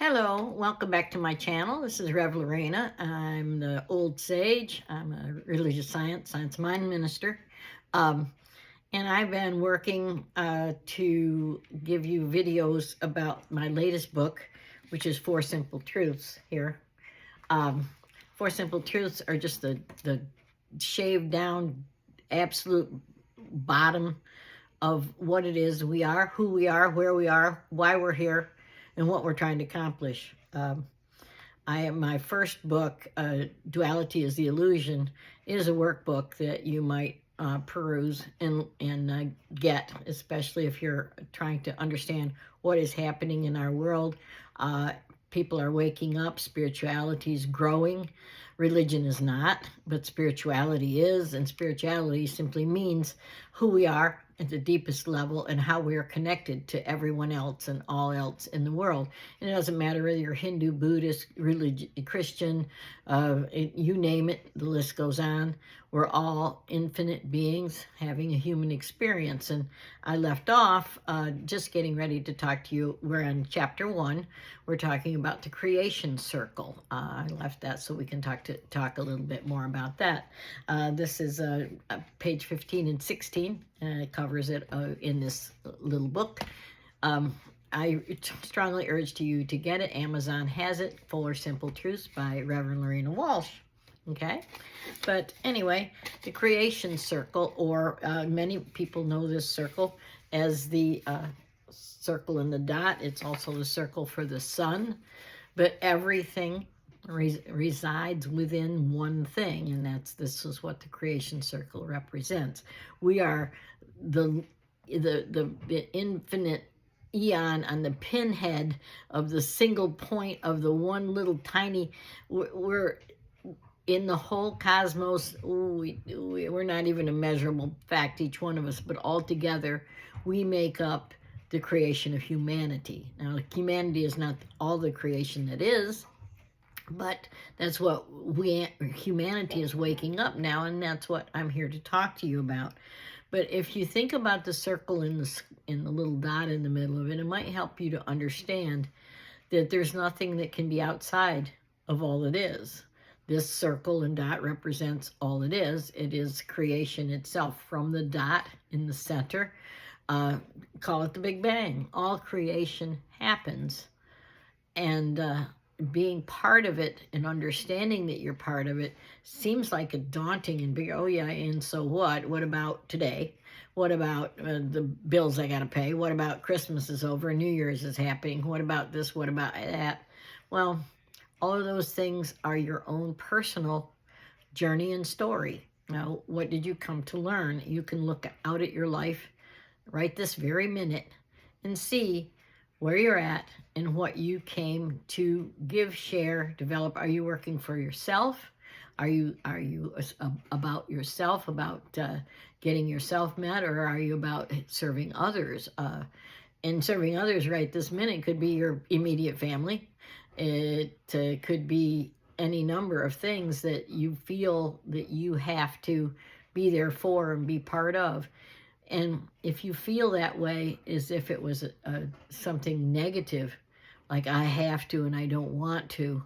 Hello, welcome back to my channel. This is Rev Lorena. I'm the old sage. I'm a religious science mind minister. Um, and I've been working to give you videos about my latest book, which is Four Simple Truths here. Four Simple Truths are just the shaved down absolute bottom of what it is we are, who we are, where we are, why we're here, and what we're trying to accomplish. My first book, Duality is the Illusion, is a workbook that you might peruse and get, especially if you're trying to understand what is happening in our world. People are waking up, spirituality is growing. Religion is not, but spirituality is, and spirituality simply means who we are at the deepest level and how we are connected to everyone else and all else in the world. And it doesn't matter whether you're Hindu, Buddhist, Christian, you name it, the list goes on. We're all infinite beings having a human experience. And I left off just getting ready to talk to you. We're on chapter 1. We're talking about the creation circle. I left that so we can talk a little bit more about that. This is page 15 and 16. It covers it in this little book. I strongly urge you to get it. Amazon has it. Four Simple Truths by Reverend Lorena Walsh. Okay, but anyway, the creation circle, or many people know this circle as the circle and the dot. It's also the circle for the sun, but everything resides within one thing, and this is what the creation circle represents. We are the infinite eon on the pinhead of the single point of the one little tiny. We're in the whole cosmos. We're not even a measurable fact, each one of us, but all together we make up the creation of humanity. Now, humanity is not all the creation that is, but that's what humanity is waking up now, and that's what I'm here to talk to you about. But if you think about the circle in the little dot in the middle of it, it might help you to understand that there's nothing that can be outside of all it is. This circle and dot represents all it is. It is creation itself. From the dot in the center, call it the Big Bang. All creation happens. And being part of it and understanding that you're part of it seems like a daunting and big, oh yeah, and so what? What about today? What about the bills I got to pay? What about Christmas is over, New Year's is happening? What about this? What about that? Well, all of those things are your own personal journey and story. Now, what did you come to learn? You can look out at your life right this very minute and see where you're at and what you came to give, share, develop. Are you working for yourself? Are you about yourself, about getting yourself met, or are you about serving others? And serving others right this minute could be your immediate family. It could be any number of things that you feel that you have to be there for and be part of. And if you feel that way as if it was something negative, like I have to and I don't want to,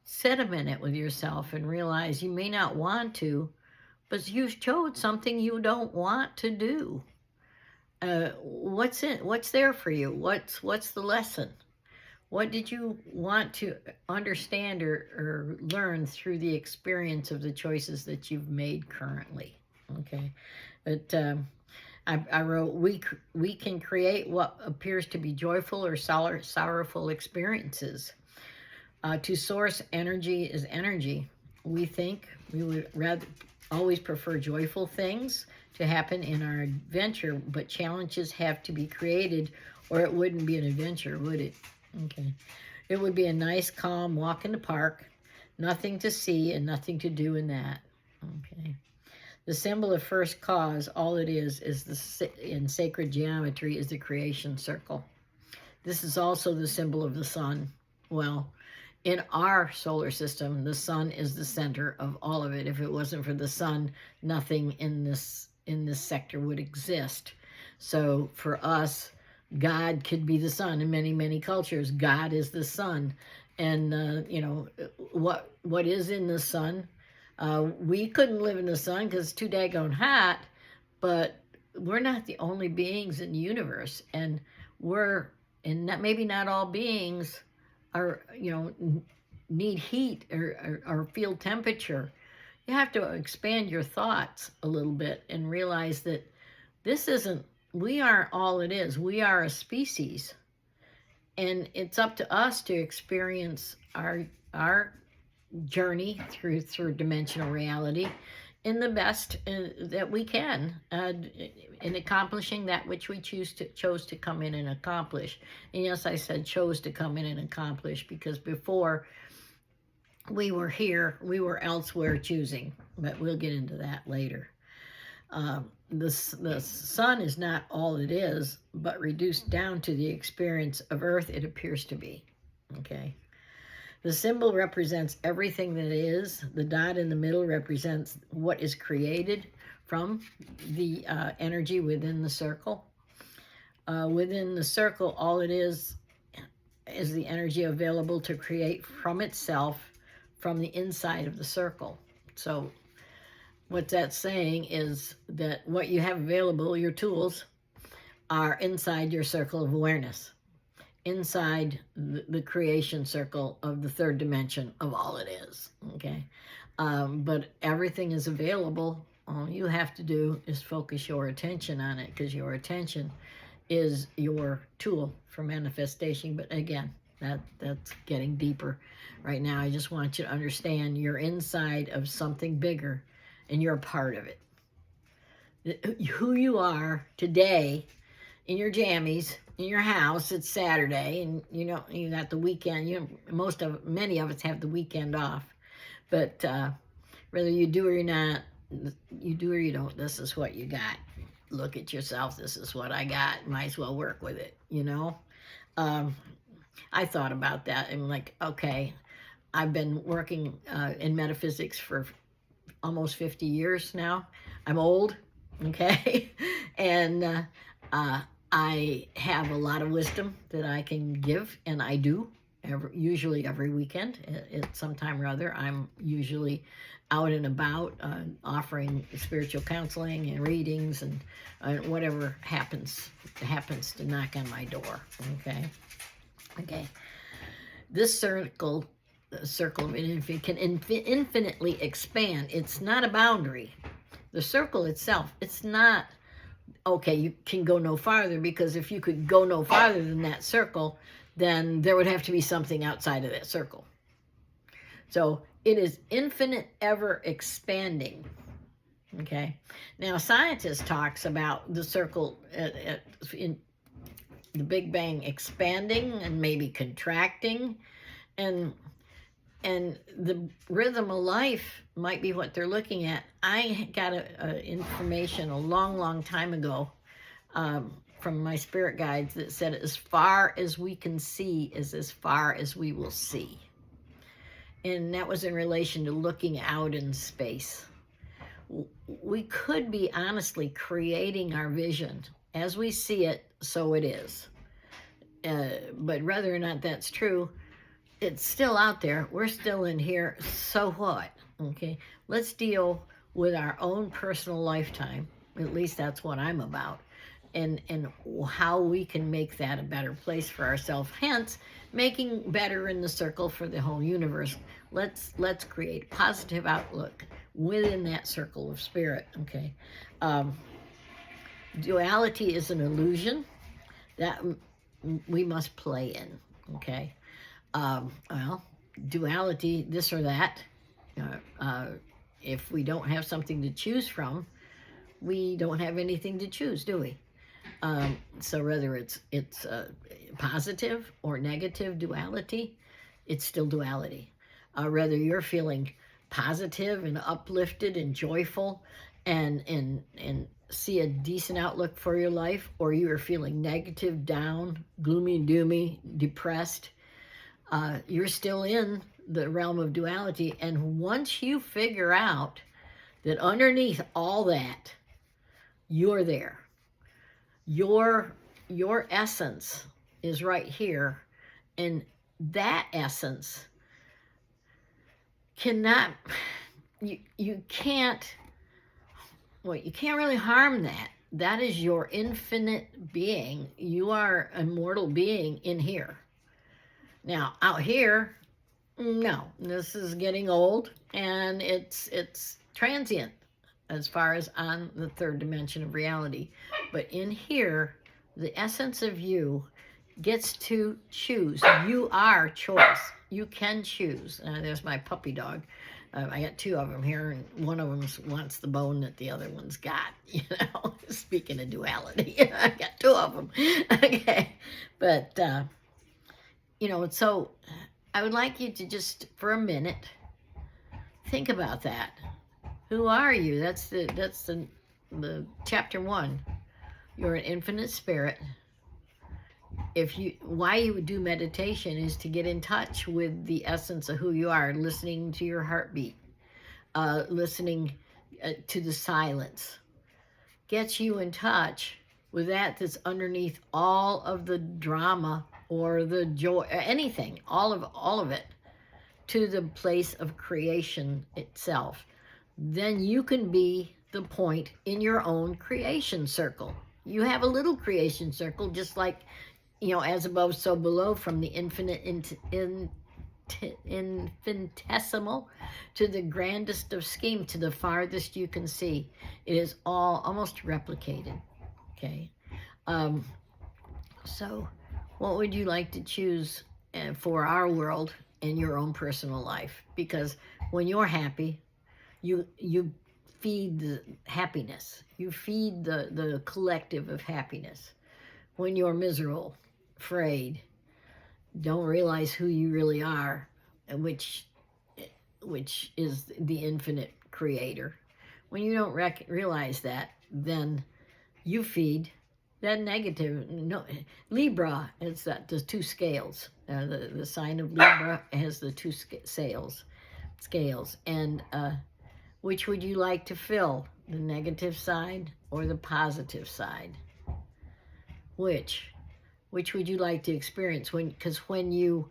sit a minute with yourself and realize you may not want to, but you chose something you don't want to do. What's there for you? What's the lesson? What did you want to understand or learn through the experience of the choices that you've made currently? Okay, but I wrote, we can create what appears to be joyful or sorrowful experiences. To source energy is energy. We think we would rather always prefer joyful things to happen in our adventure, but challenges have to be created or it wouldn't be an adventure, would it? Okay. It would be a nice, calm walk in the park, nothing to see and nothing to do in that. Okay. The symbol of first cause, all it is in sacred geometry, is the creation circle. This is also the symbol of the sun. Well, in our solar system, the sun is the center of all of it. If it wasn't for the sun, nothing in this sector would exist. So for us, God could be the sun. In many, many cultures, God is the sun. And, what is in the sun? We couldn't live in the sun because it's too daggone hot, but we're not the only beings in the universe. And maybe not all beings are, need heat or feel temperature. You have to expand your thoughts a little bit and realize that we aren't all it is. We are a species. And it's up to us to experience our journey through dimensional reality in the best that we can, in accomplishing that which we chose to come in and accomplish. And yes, I said chose to come in and accomplish, because before we were here, we were elsewhere choosing, but we'll get into that later. The sun is not all it is, but reduced down to the experience of Earth it appears to be. Okay. The symbol represents everything that is. The dot in the middle represents what is created from the energy within the circle. Within the circle, all it is the energy available to create from itself, from the inside of the circle. So what that's saying is that what you have available, your tools, are inside your circle of awareness, inside the creation circle of the third dimension of all it is, okay? But everything is available. All you have to do is focus your attention on it, because your attention is your tool for manifestation. But again, that's getting deeper. Right now, I just want you to understand you're inside of something bigger, and you're a part of it. Who you are today in your jammies, in your house, it's Saturday, and you got the weekend. Many of us have the weekend off. But whether you do or you're not, you do or you don't, this is what you got. Look at yourself, this is what I got. Might as well work with it, I thought about that and like, okay, I've been working in metaphysics for almost 50 years now. I'm old, okay? And I have a lot of wisdom that I can give, and I do, usually every weekend. At some time or other, I'm usually out and about offering spiritual counseling and readings and whatever happens to knock on my door, okay? Okay. This circle of infinity can infinitely expand. It's not a boundary. The circle itself, it's not, okay, you can go no farther, because if you could go no farther than that circle, then there would have to be something outside of that circle. So it is infinite, ever expanding. Okay. Now, scientists talks about the circle in the Big Bang expanding and maybe contracting, and the rhythm of life might be what they're looking at. I got information a long time ago from my spirit guides that said, as far as we can see is as far as we will see. And that was in relation to looking out in space. We could be honestly creating our vision. As we see it, so it is. But whether or not that's true, it's still out there. We're still in here. So what? Okay. Let's deal with our own personal lifetime. At least that's what I'm about. And how we can make that a better place for ourselves. Hence, making better in the circle for the whole universe. Let's create positive outlook within that circle of spirit. Okay. Duality is an illusion that we must play in. Okay. Well, duality, this or that. If we don't have something to choose from, we don't have anything to choose, do we? So whether it's positive or negative duality, it's still duality. Whether you're feeling positive and uplifted and joyful and see a decent outlook for your life, or you are feeling negative, down, gloomy and doomy, depressed, you're still in the realm of duality. And once you figure out that underneath all that, you're there. Your your essence is right here, and that essence cannot, you can't, well, you can't really harm that. That is your infinite being. You are a mortal being in here. Now, out here, no, this is getting old, and it's transient as far as on the third dimension of reality. But in here, the essence of you gets to choose. You are choice. You can choose. There's my puppy dog. I got two of them here, and one of them wants the bone that the other one's got. You know, speaking of duality, I got two of them. Okay, but you know, so I would like you to just for a minute think about that. Who are you? That's the chapter 1. You're an infinite spirit. Why you would do meditation is to get in touch with the essence of who you are, listening to your heartbeat, listening to the silence. Gets you in touch with that's underneath all of the drama or the joy, anything, all of it, to the place of creation itself. Then you can be the point in your own creation circle. You have a little creation circle, just like, you know, as above, so below, from the infinite infinitesimal to the grandest of scheme, to the farthest you can see. It is all almost replicated, okay? So what would you like to choose for our world and your own personal life? Because when you're happy, you feed the happiness. You feed the collective of happiness. When you're miserable, afraid, don't realize who you really are, which is the infinite creator. When you don't realize that, then you feed that negative. No, Libra is that the two scales. The sign of Libra has the two scales, and which would you like to fill, the negative side or the positive side? Which would you like to experience? Because when you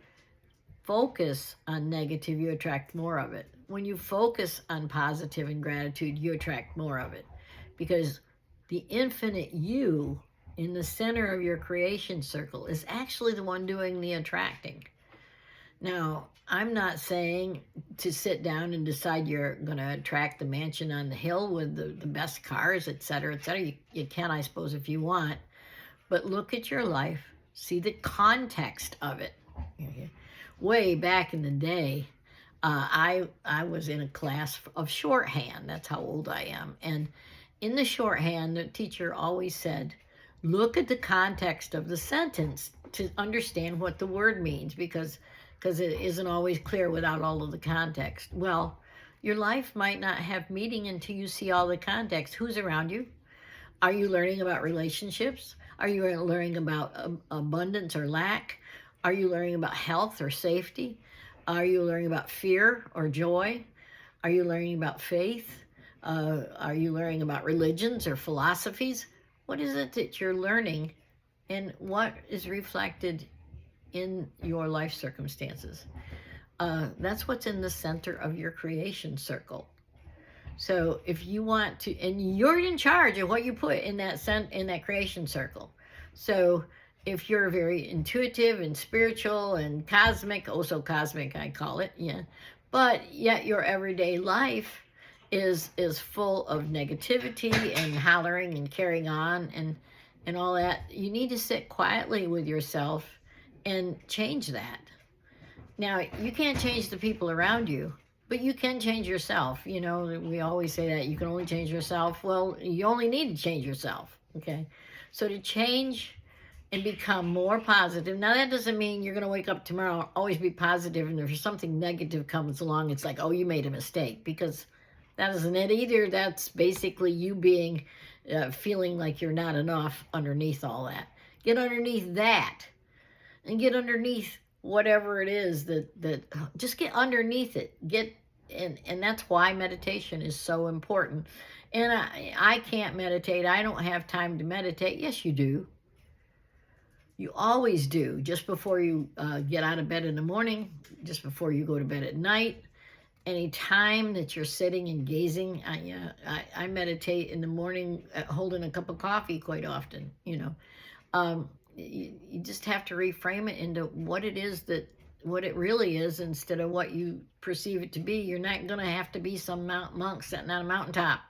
focus on negative, you attract more of it. When you focus on positive and gratitude, you attract more of it. Because the infinite you in the center of your creation circle is actually the one doing the attracting. Now, I'm not saying to sit down and decide you're going to attract the mansion on the hill with the best cars, et cetera, et cetera. You can, I suppose, if you want. But look at your life. See the context of it. Okay. Way back in the day, I was in a class of shorthand. That's how old I am. And in the shorthand, the teacher always said, look at the context of the sentence to understand what the word means, because it isn't always clear without all of the context. Well, your life might not have meaning until you see all the context. Who's around you? Are you learning about relationships? Are you learning about abundance or lack? Are you learning about health or safety? Are you learning about fear or joy? Are you learning about faith? Are you learning about religions or philosophies? What is it that you're learning, and what is reflected in your life circumstances? That's what's in the center of your creation circle. So if you want to, and you're in charge of what you put in that creation circle. So if you're very intuitive and spiritual and cosmic, also cosmic, I call it, yeah. But yet your everyday life is full of negativity and hollering and carrying on and all that. You need to sit quietly with yourself and change that. Now, you can't change the people around you, but you can change yourself. You know, we always say that you can only change yourself. Well, you only need to change yourself, okay? So to change and become more positive. Now, that doesn't mean you're going to wake up tomorrow and always be positive, and if something negative comes along, it's like, oh, you made a mistake, because that isn't it either. That's basically you being, feeling like you're not enough underneath all that. Get underneath that and get underneath whatever it is that just get underneath it. And that's why meditation is so important. And I can't meditate. I don't have time to meditate. Yes, you do. You always do, just before you get out of bed in the morning, just before you go to bed at night, any time that you're sitting and gazing. I meditate in the morning, holding a cup of coffee quite often, you know. You just have to reframe it into what it is what it really is instead of what you perceive it to be. You're not going to have to be some monk sitting on a mountaintop.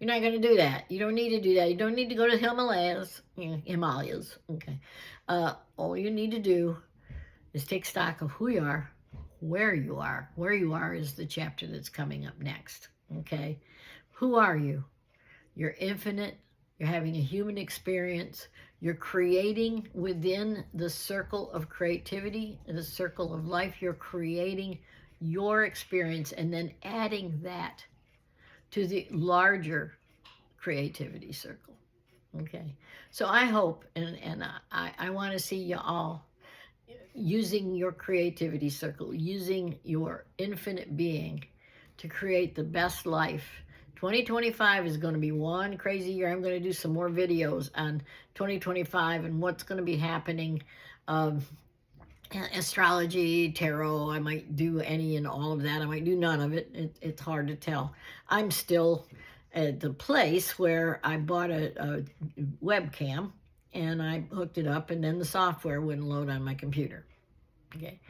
You're not going to do that. You don't need to do that. You don't need to go to the Himalayas. Himalayas. Okay. All you need to do is take stock of who you are, where you are. Where you are is the chapter that's coming up next. Okay. Who are you? You're infinite. You're having a human experience. You're creating within the circle of creativity, the circle of life. You're creating your experience and then adding that to the larger creativity circle. Okay. So I hope, and I want to see you all using your creativity circle, using your infinite being to create the best life. 2025 is going to be one crazy year. I'm going to do some more videos on 2025 and what's going to be happening. Astrology, tarot, I might do any and all of that. I might do none of it. It's hard to tell. I'm still at the place where I bought a webcam and I hooked it up, and then the software wouldn't load on my computer. Okay.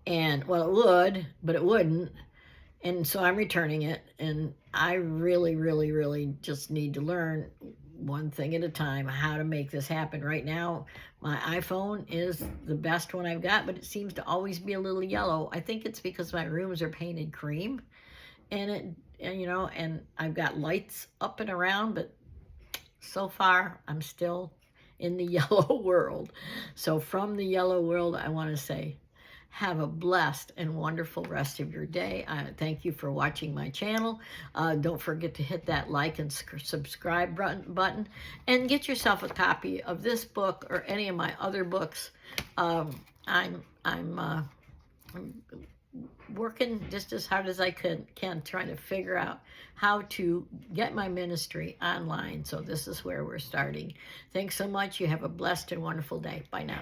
And well, it would, but it wouldn't. And so I'm returning it, and I really, really, really just need to learn one thing at a time how to make this happen. Right now, my iPhone is the best one I've got, but it seems to always be a little yellow. I think it's because my rooms are painted cream, and I've got lights up and around, but so far I'm still in the yellow world. So from the yellow world, I want to say, have a blessed and wonderful rest of your day. Thank you for watching my channel. Don't forget to hit that like and subscribe button, and get yourself a copy of this book or any of my other books. I'm working just as hard as I can trying to figure out how to get my ministry online. So this is where we're starting. Thanks so much. You have a blessed and wonderful day. Bye now.